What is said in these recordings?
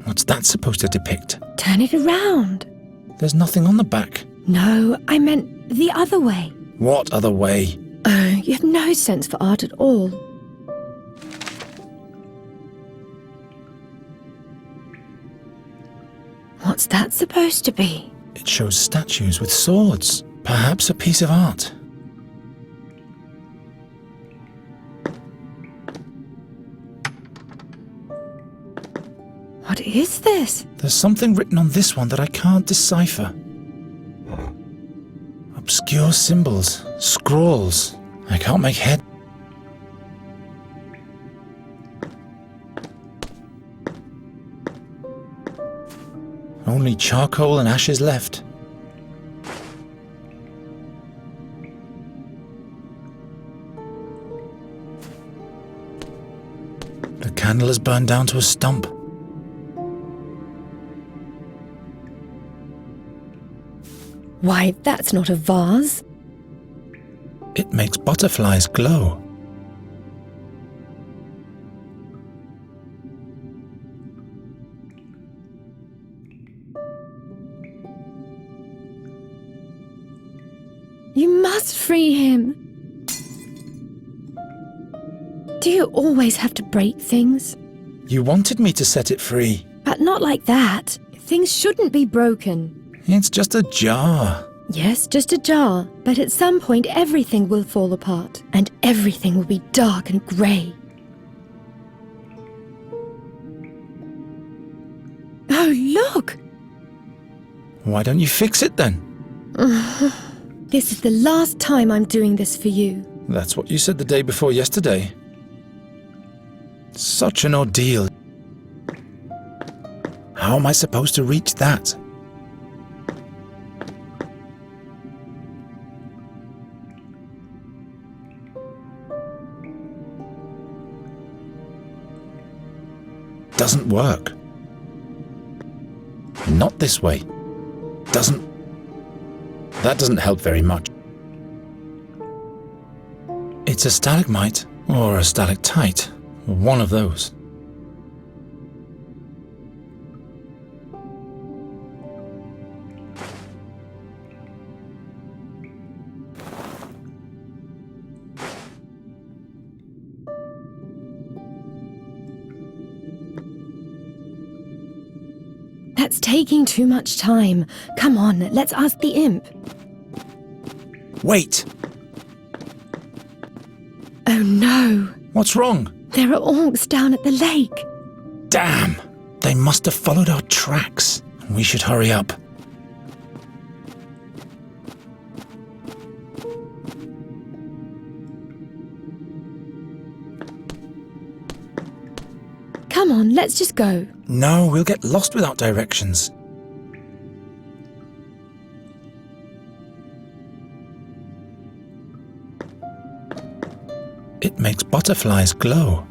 What's that supposed to depict? Turn it around. There's nothing on the back. No, I meant the other way. What other way? Oh, you have no sense for art at all. What's that supposed to be? It shows statues with swords. Perhaps a piece of art. What is this? There's something written on this one that I can't decipher. Obscure symbols, scrawls. I can't make head. Only charcoal and ashes left. The candle has burned down to a stump. Why, that's not a vase. It makes butterflies glow. You must free him. Do you always have to break things? You wanted me to set it free. But not like that. Things shouldn't be broken. It's just a jar. Yes, just a jar. But at some point everything will fall apart. And everything will be dark and grey. Oh, look! Why don't you fix it then? This is the last time I'm doing this for you. That's what you said the day before yesterday. Such an ordeal. How am I supposed to reach that? Doesn't work. Not this way. That doesn't help very much. It's a stalagmite or a stalactite. One of those. That's taking too much time. Come on, let's ask the imp. Wait! Oh no! What's wrong? There are orcs down at the lake. Damn! They must have followed our tracks. We should hurry up. Come on, let's just go. No, we'll get lost without directions. It makes butterflies glow.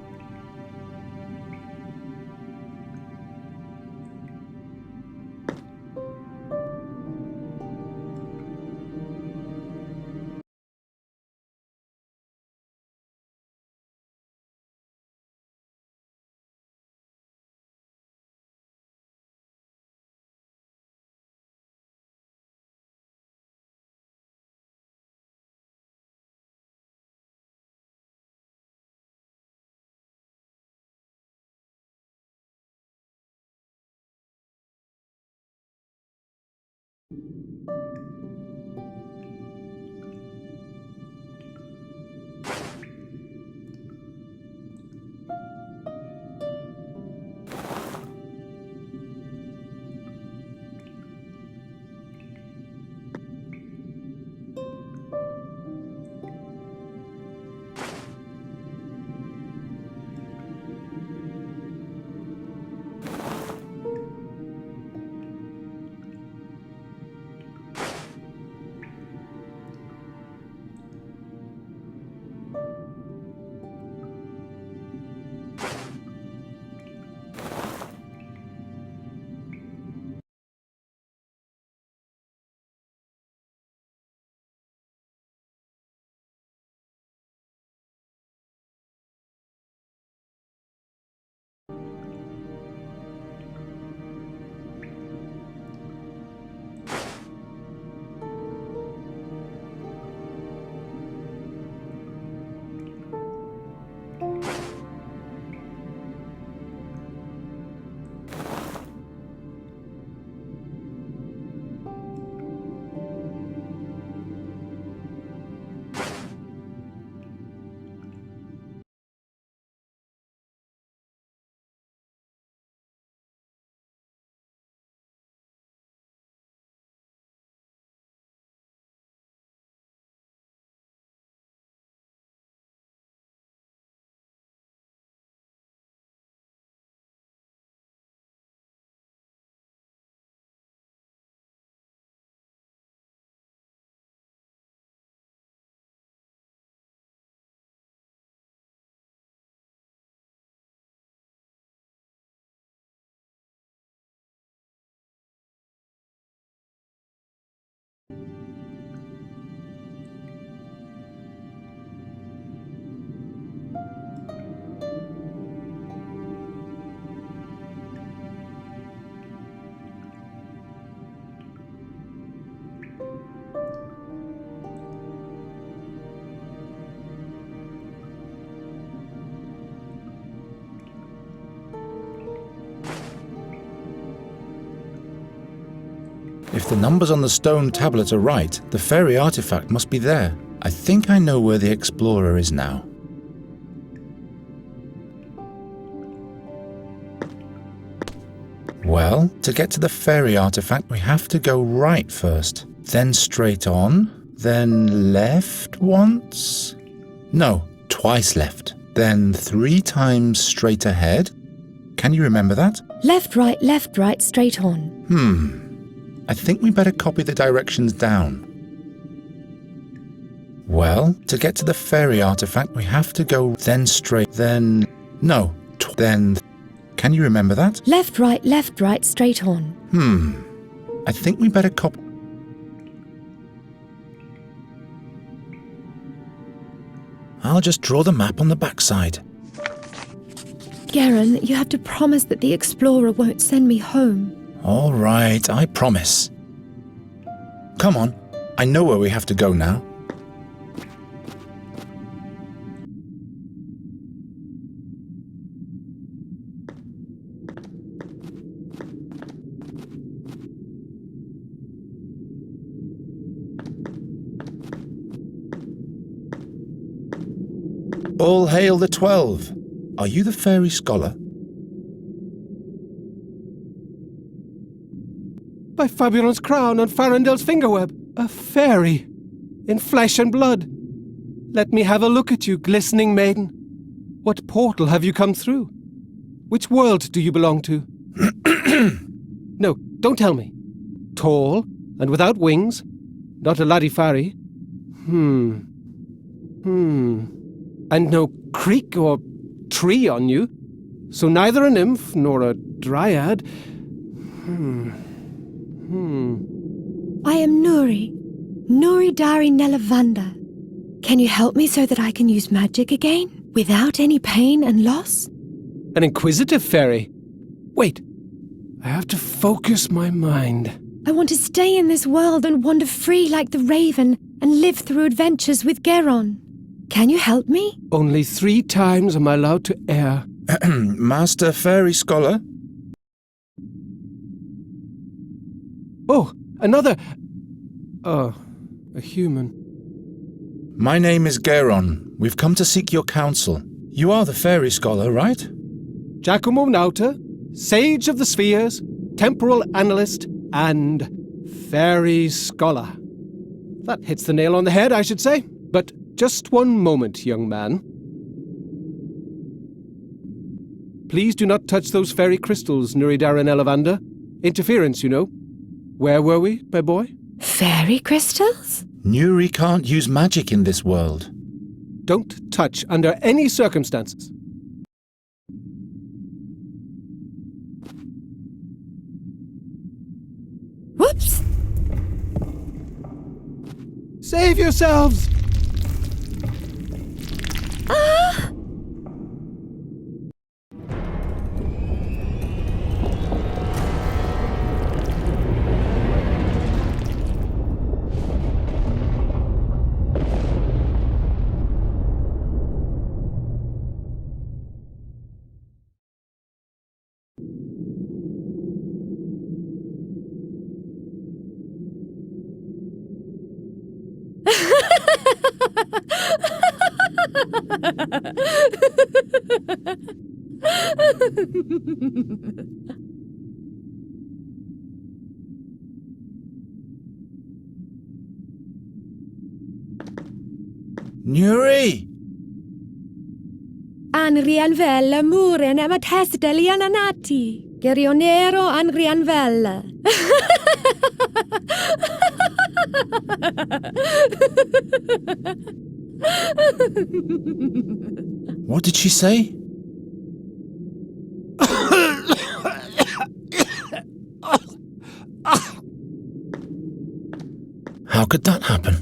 If the numbers on the stone tablet are right, the fairy artifact must be there. I think I know where the explorer is now. Well, to get to the fairy artifact, we have to go right first, then straight on, then left once? No, twice left, then 3 times straight ahead. Can you remember that? Left, right, straight on. I think we better copy the directions down. Well, to get to the fairy artifact, we have to go then straight, then... No, then... Can you remember that? Left, right, straight on. I think we better copy... I'll just draw the map on the backside. Garin, you have to promise that the explorer won't send me home. All right, I promise. Come on, I know where we have to go now. All hail the 12. Are you the fairy scholar? By Fabulon's crown and Farendel's fingerweb, a fairy, in flesh and blood. Let me have a look at you, glistening maiden. What portal have you come through? Which world do you belong to? No, don't tell me. Tall and without wings, not a Ladifari. And no creek or tree on you, so neither a nymph nor a dryad. I am Nuri Dari Nelavanda. Can you help me so that I can use magic again, without any pain and loss? An inquisitive fairy. Wait, I have to focus my mind. I want to stay in this world and wander free like the raven and live through adventures with Geron. Can you help me? Only 3 times am I allowed to err. Master Fairy Scholar? Oh, another... Oh, a human. My name is Geron. We've come to seek your counsel. You are the Fairy Scholar, right? Giacomo Nauta, Sage of the Spheres, Temporal Analyst, and Fairy Scholar. That hits the nail on the head, I should say. But just one moment, young man. Please do not touch those fairy crystals, Nuridaren Elavanda. Interference, you know. Where were we, my boy? Fairy crystals? Nuri can't use magic in this world. Don't touch under any circumstances. Whoops! Save yourselves! Ah! Nuri! Anrianvella muren amatesta liananati. Gerionero Anrianvella. What did she say? How could that happen?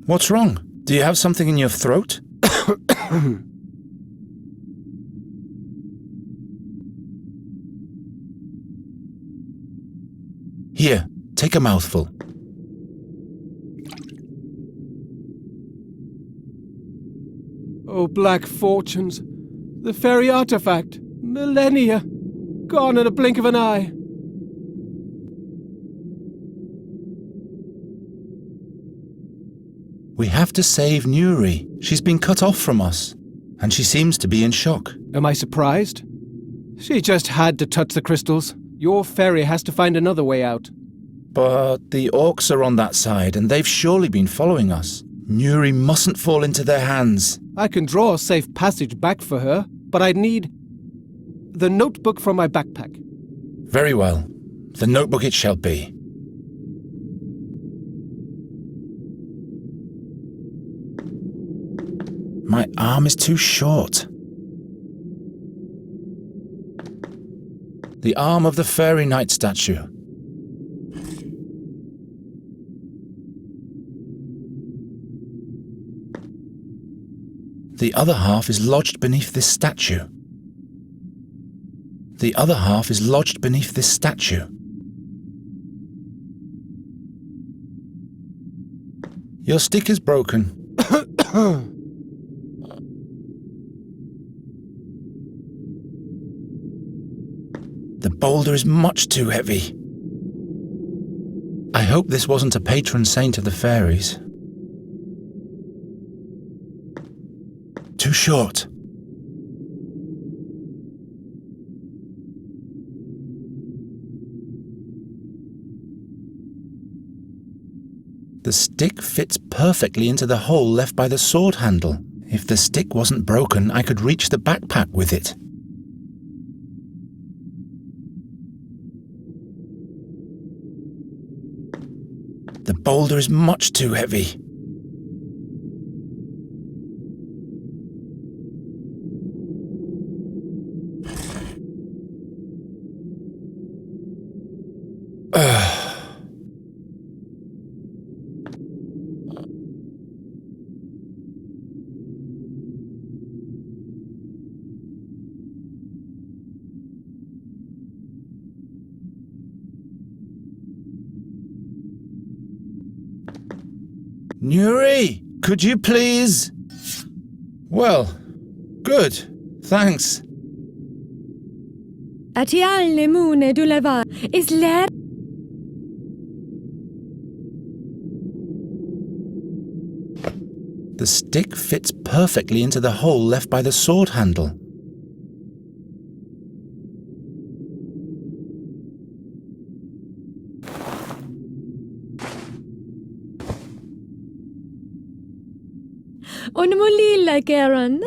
What's wrong? Do you have something in your throat? Here, take a mouthful. Oh, black fortunes. The fairy artifact. Millennia. Gone in a blink of an eye. We have to save Nuri. She's been cut off from us, and she seems to be in shock. Am I surprised? She just had to touch the crystals. Your fairy has to find another way out. But the orcs are on that side, and they've surely been following us. Nuri mustn't fall into their hands. I can draw a safe passage back for her, but I'd need the notebook from my backpack. Very well. The notebook it shall be. My arm is too short. The arm of the fairy knight statue. The other half is lodged beneath this statue. The other half is lodged beneath this statue. Your stick is broken. The boulder is much too heavy. I hope this wasn't a patron saint of the fairies. Too short. The stick fits perfectly into the hole left by the sword handle. If the stick wasn't broken, I could reach the backpack with it. The boulder is much too heavy. Nuri, could you please? Well, good, thanks. Atial lemune du leva is ler. The stick fits perfectly into the hole left by the sword handle. Onmulila Karen.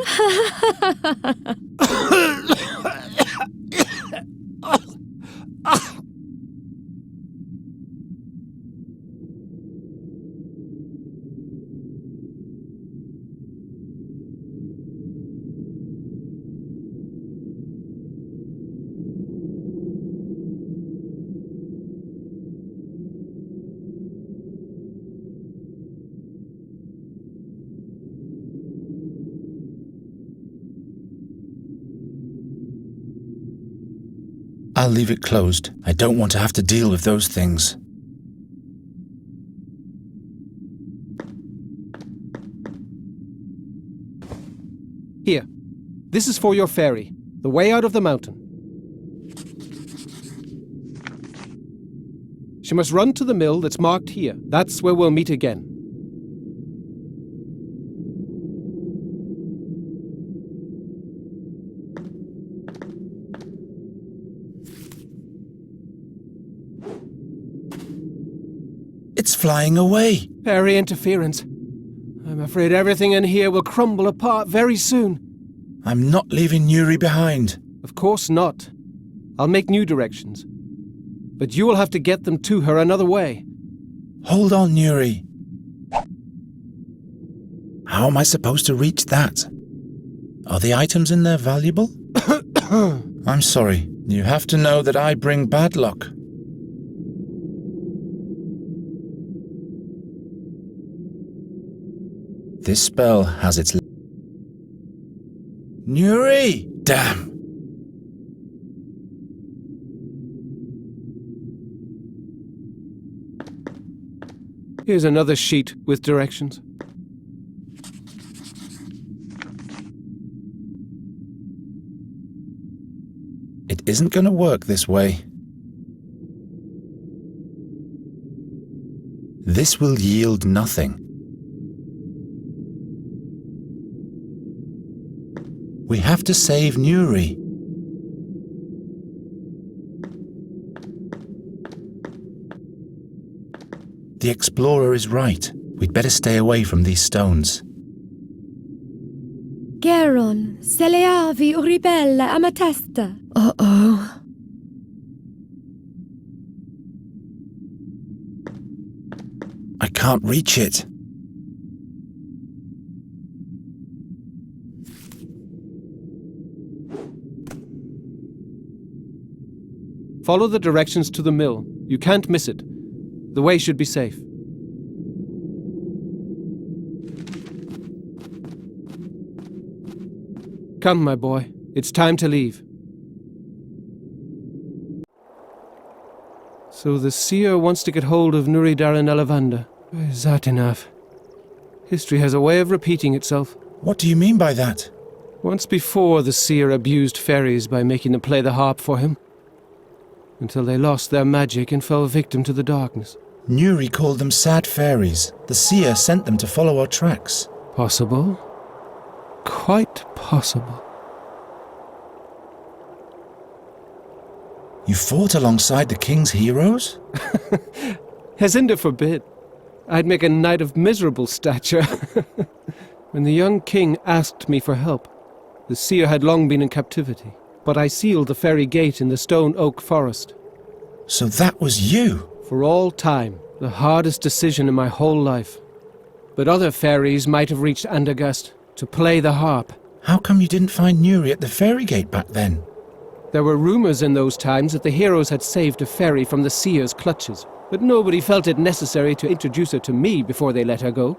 I'll leave it closed. I don't want to have to deal with those things. Here. This is for your fairy. The way out of the mountain. She must run to the mill that's marked here. That's where we'll meet again. It's flying away. Fairy interference. I'm afraid everything in here will crumble apart very soon. I'm not leaving Nuri behind. Of course not. I'll make new directions. But you will have to get them to her another way. Hold on, Nuri. How am I supposed to reach that? Are the items in there valuable? I'm sorry. You have to know that I bring bad luck. This spell has its... Nuri! Damn! Here's another sheet with directions. It isn't going to work this way. This will yield nothing. We have to save Nuri. The explorer is right. We'd better stay away from these stones. Geron, Seleavi Uribella Amatesta. Uh-oh. I can't reach it. Follow the directions to the mill. You can't miss it. The way should be safe. Come, my boy. It's time to leave. So the seer wants to get hold of Nuri Daran Elavanda. Satinav. History has a way of repeating itself. What do you mean by that? Once before, the seer abused fairies by making them play the harp for him, until they lost their magic and fell victim to the darkness. Nuri called them sad fairies. The seer sent them to follow our tracks. Possible. Quite possible. You fought alongside the king's heroes? Hezinda forbid. I'd make a knight of miserable stature. When the young king asked me for help, the seer had long been in captivity, but I sealed the fairy gate in the stone oak forest. So that was you? For all time, the hardest decision in my whole life. But other fairies might have reached Andagast to play the harp. How come you didn't find Nuri at the fairy gate back then? There were rumors in those times that the heroes had saved a fairy from the seer's clutches, but nobody felt it necessary to introduce her to me before they let her go.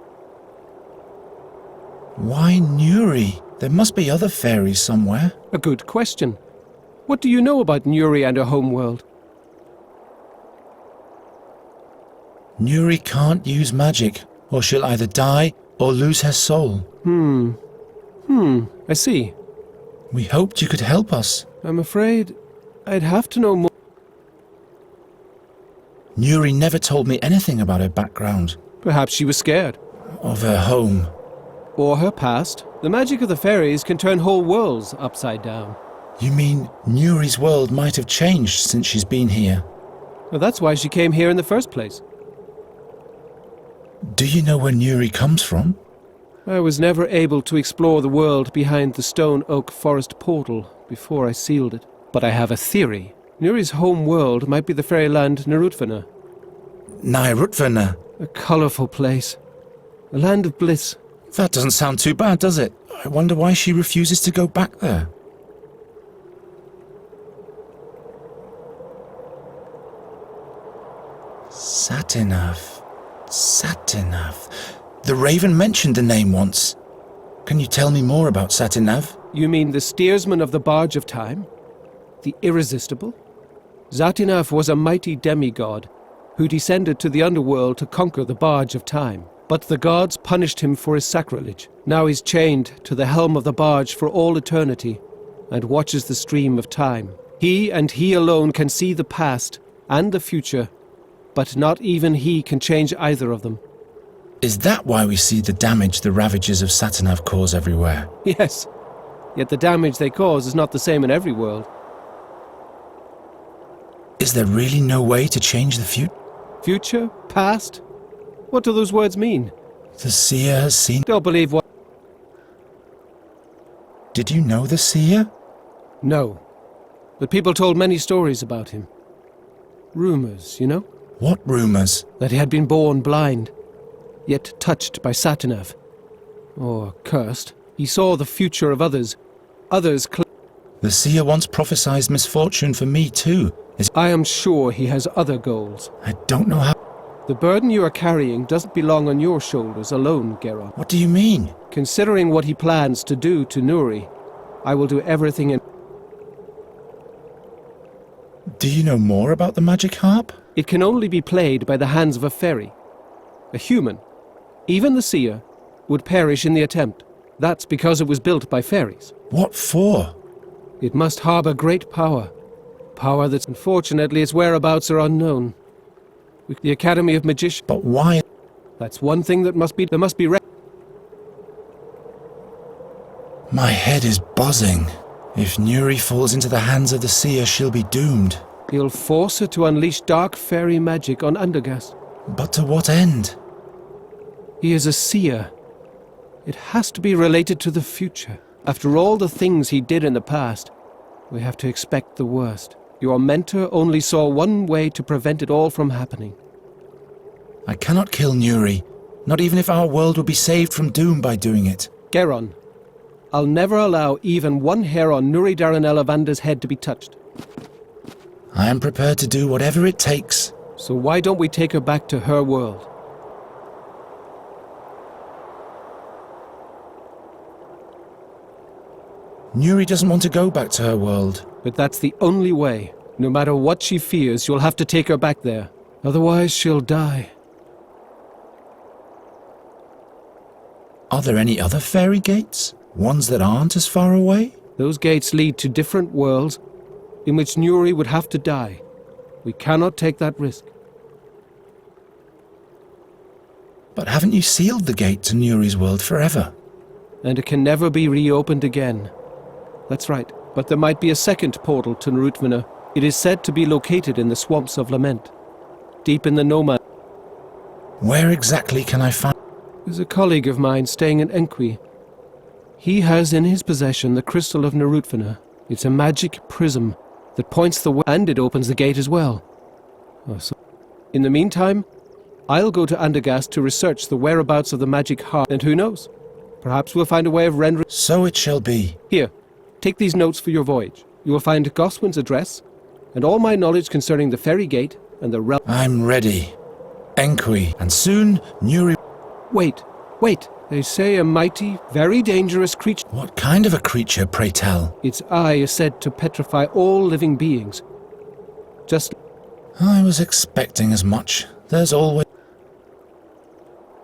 Why Nuri? There must be other fairies somewhere. A good question. What do you know about Nuri and her homeworld? Nuri can't use magic, or she'll either die or lose her soul. I see. We hoped you could help us. I'm afraid I'd have to know more. Nuri never told me anything about her background. Perhaps she was scared. Of her home. Or her past. The magic of the fairies can turn whole worlds upside down. You mean Nuri's world might have changed since she's been here? Well, that's why she came here in the first place. Do you know where Nuri comes from? I was never able to explore the world behind the stone oak forest portal before I sealed it. But I have a theory. Nuri's home world might be the fairyland Nerutvana. Nerutvana? A colourful place. A land of bliss. That doesn't sound too bad, does it? I wonder why she refuses to go back there. Satinav. Satinav. The Raven mentioned the name once. Can you tell me more about Satinav? You mean the steersman of the barge of time? The irresistible? Satinav was a mighty demigod who descended to the underworld to conquer the barge of time. But the gods punished him for his sacrilege. Now he's chained to the helm of the barge for all eternity and watches the stream of time. He and he alone can see the past and the future, but not even he can change either of them. Is that why we see the damage the ravages of Satinav cause everywhere? Yes, yet the damage they cause is not the same in every world. Is there really no way to change the future? Future? Past? What do those words mean? The seer has seen... Don't believe what... Did you know the seer? No. But people told many stories about him. Rumors, you know? What rumors? That he had been born blind, yet touched by Satinav. Or cursed. He saw the future of others. The seer once prophesied misfortune for me too. I am sure he has other goals. I don't know how... The burden you are carrying doesn't belong on your shoulders alone, Geron. What do you mean? Considering what he plans to do to Nuri, I will do everything in... Do you know more about the magic harp? It can only be played by the hands of a fairy. A human, even the seer, would perish in the attempt. That's because it was built by fairies. What for? It must harbor great power. Power that, unfortunately, its whereabouts are unknown. With the Academy of Magicians... But why? That's one thing that must be... My head is buzzing. If Nuri falls into the hands of the seer, she'll be doomed. He'll force her to unleash dark fairy magic on Undergast. But to what end? He is a seer. It has to be related to the future. After all the things he did in the past, we have to expect the worst. Your mentor only saw one way to prevent it all from happening. I cannot kill Nuri, not even if our world would be saved from doom by doing it. Geron, I'll never allow even one hair on Nuri Daranelavander's head to be touched. I am prepared to do whatever it takes. So why don't we take her back to her world? Nuri doesn't want to go back to her world. But that's the only way. No matter what she fears, you'll have to take her back there. Otherwise, she'll die. Are there any other fairy gates? Ones that aren't as far away? Those gates lead to different worlds in which Nuri would have to die. We cannot take that risk. But haven't you sealed the gate to Nuri's world forever? And it can never be reopened again. That's right, but there might be a second portal to Narutvana. It is said to be located in the Swamps of Lament, deep in the Nomad. Where exactly can I find... There's a colleague of mine staying in Enqui. He has in his possession the Crystal of Narutvana. It's a magic prism that points the way, and it opens the gate as well. In the meantime, I'll go to Andergast to research the whereabouts of the magic harp, and who knows? Perhaps we'll find a way of rendering... So it shall be. Here, take these notes for your voyage. You will find Goswin's address, and all my knowledge concerning the ferry gate and the realm... I'm ready. Enqui, and soon Nuri... Wait. They say a mighty, very dangerous creature... What kind of a creature, pray tell? Its eye is said to petrify all living beings. Just... I was expecting as much. There's always...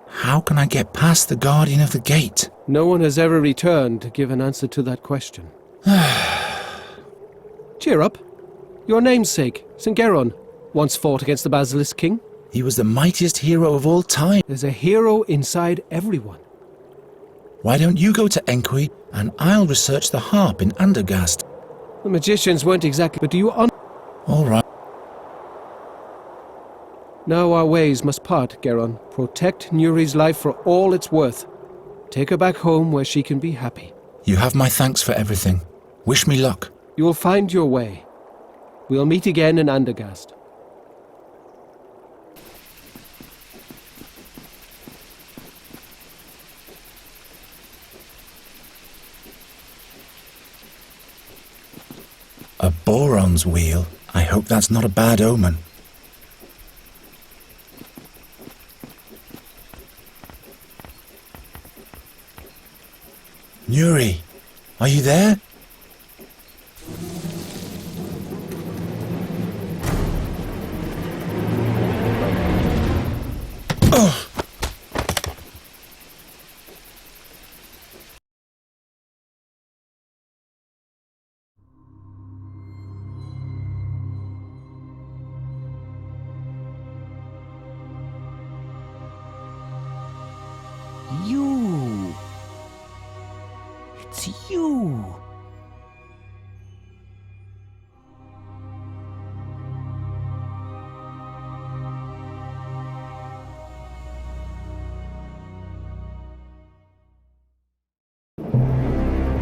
How can I get past the guardian of the gate? No one has ever returned to give an answer to that question. Cheer up. Your namesake, St. Geron, once fought against the Basilisk King. He was the mightiest hero of all time. There's a hero inside everyone. Why don't you go to Enqui, and I'll research the harp in Andergast? The magicians weren't exactly, but do you honor... All right. Now our ways must part, Geron. Protect Nuri's life for all it's worth. Take her back home where she can be happy. You have my thanks for everything. Wish me luck. You will find your way. We'll meet again in Andergast. A boron's wheel? I hope that's not a bad omen. Nuri, are you there? Oh! You. It's you.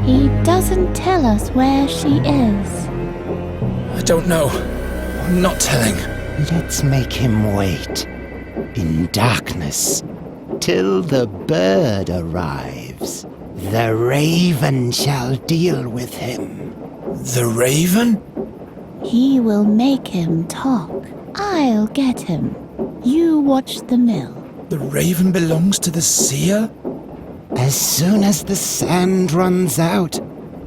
He doesn't tell us where she is. I don't know. I'm not telling. Let's make him wait in darkness till the bird arrives. The raven shall deal with him. The raven? He will make him talk. I'll get him. You watch the mill. The raven belongs to the seer? As soon as the sand runs out,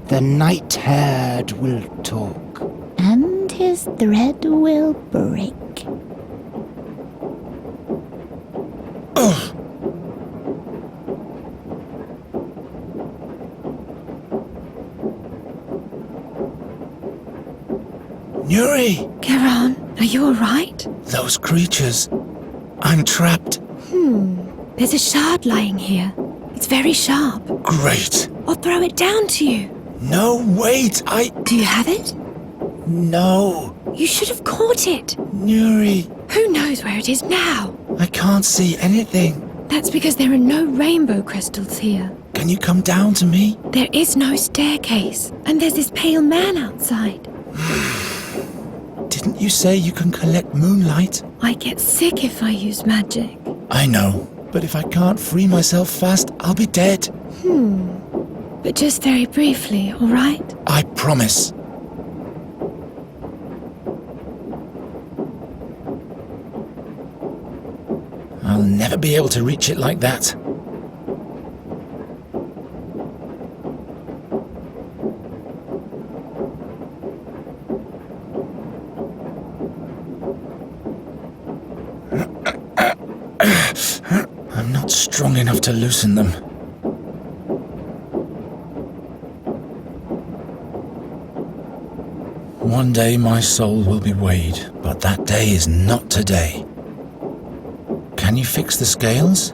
the night herd will talk. And his thread will break. Ugh! Nuri! Garan, are you alright? Those creatures. I'm trapped. There's a shard lying here. It's very sharp. Great. I'll throw it down to you. No, wait, Do you have it? No. You should have caught it. Nuri, Who knows where it is now? I can't see anything. That's because there are no rainbow crystals here. Can you come down to me? There is no staircase. And there's this pale man outside. Didn't you say you can collect moonlight? I get sick if I use magic. I know, but if I can't free myself fast, I'll be dead. But just very briefly, alright? I promise. I'll never be able to reach it like that. I'm not strong enough to loosen them. One day my soul will be weighed, but that day is not today. Can you fix the scales?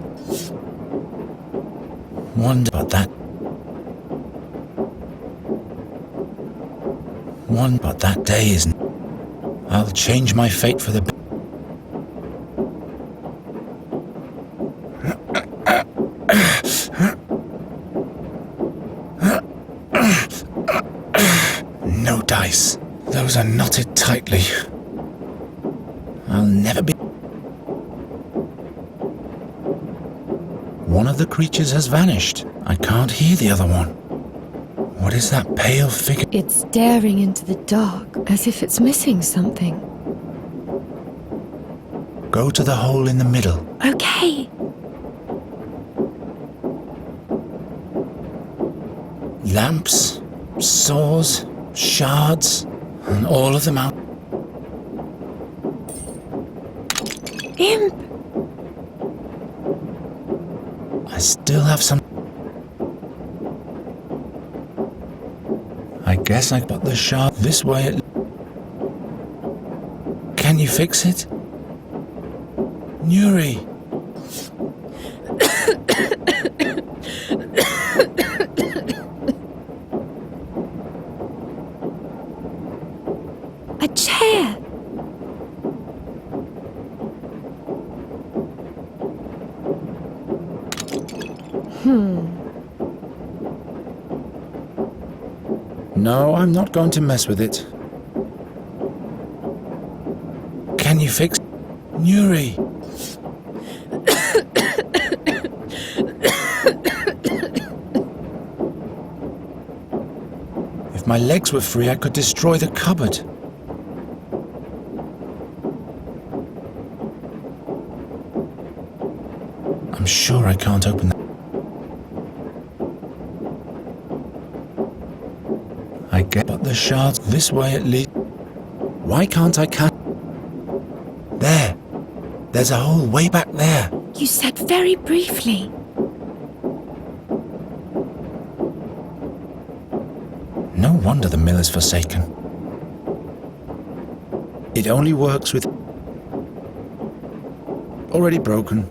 But that day isn't. I'll change my fate for the No dice. Those are knotted tightly. I'll never be. One of the creatures has vanished. I can't hear the other one. What is that pale figure? It's staring into the dark, as if it's missing something. Go to the hole in the middle. Okay. Lamps, saws, shards, and all of them out. Imp! I still have some. I guess I got the shard this way. Can you fix it? Nuri! A chair! No, I'm not going to mess with it. Can you fix Nuri? If my legs were free, I could destroy the cupboard. I'm sure I can't open that. I get but the shards this way at least. Why can't I cut? There. There's a hole way back there. You said very briefly. No wonder the mill is forsaken. It only works with... Already broken.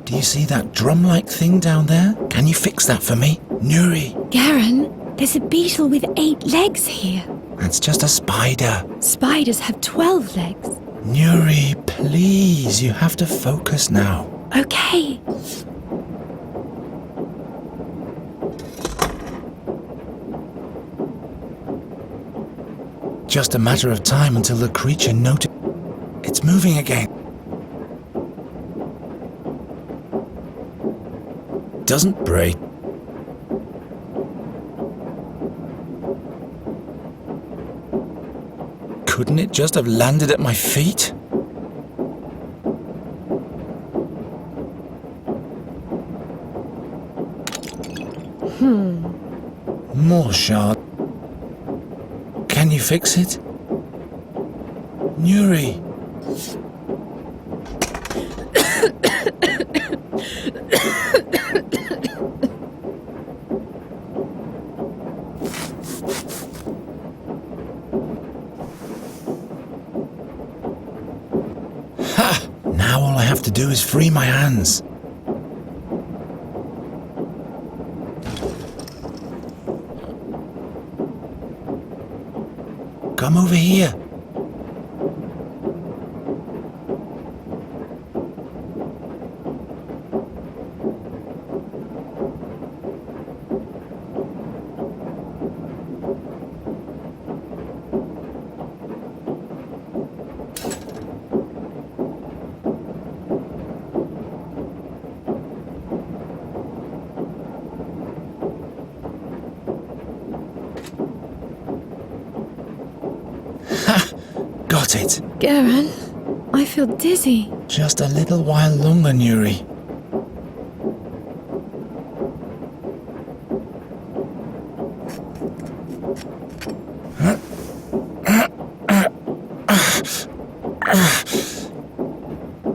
Do you see that drum-like thing down there? Can you fix that for me? Nuri! Garan, there's a beetle with 8 legs here. That's just a spider. Spiders have 12 legs. Nuri, please, you have to focus now. Okay. Just a matter of time until the creature notices. It's moving again. Doesn't break. Couldn't it just have landed at my feet? More shard. Can you fix it? Nuri. Ha! Now all I have to do is free my hands. Come over here. Got it. Garen, I feel dizzy. Just a little while longer, Nuri.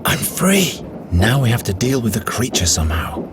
I'm free. Now we have to deal with the creature somehow.